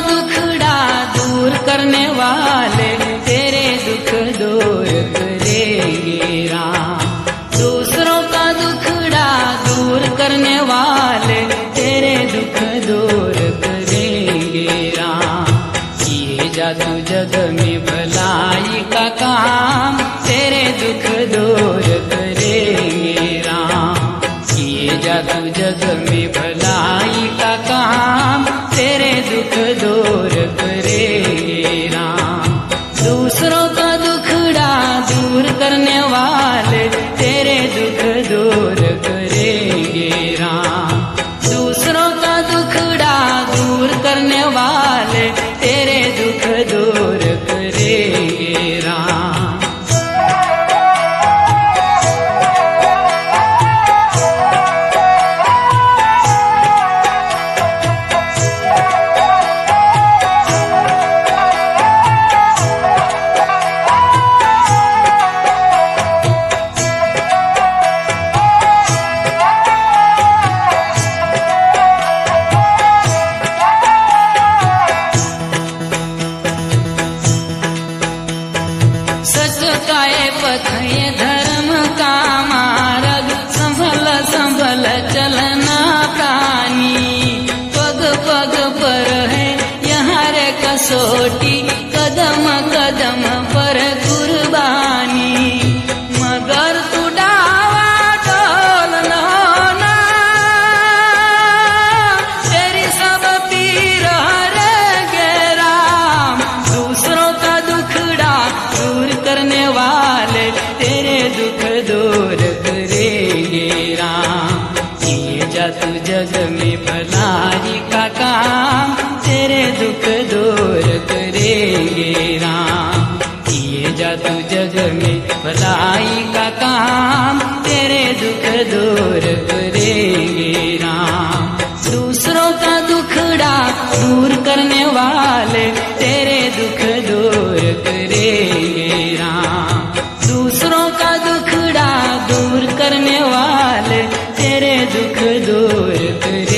दुखड़ा दूर करने वाले तेरे दुख दूर करेंगे राम। दूसरों का दुखड़ा दूर करने वाले तेरे दुख दूर करेंगे राम। किए जा तू जग में भलाई का काम तेरे दुख दूर करेंगे राम। किए जा तू जग में भलाई का काम तेरे दुख दूर करेंगे राम। दूसरों का दुखड़ा दूर करने वाले तेरे दुख दूर करेंगे राम। दूसरों का दुखड़ा दूर करने वाले तेरे दुख दूर करेंगे राम। सच का ये पथ ये धर्म का मार्ग संभल संभल चलना प्राणी। पग पग पर है यहाँ रे कसोटी कदम कदम पर कुर्बानी। मगर तू डावा डोल न होना तेरी सब पीर हरेंगे राम। दूसरों का दुखड़ा दूर करने वाले तेरे दुख दूर करेंगे राम। किए जा तू जग में भलाई का काम तेरे दुख दूर करेंगे राम। किए जा तू जग में भलाई का काम तेरे दुख दूर करेंगे राम। दूसरों का दुखड़ा दूर करने वाले तेरे दुख दूर करेंगे राम। दूसरों का दुखड़ा दूर करने वाले तेरे दुख दूर करेंगे।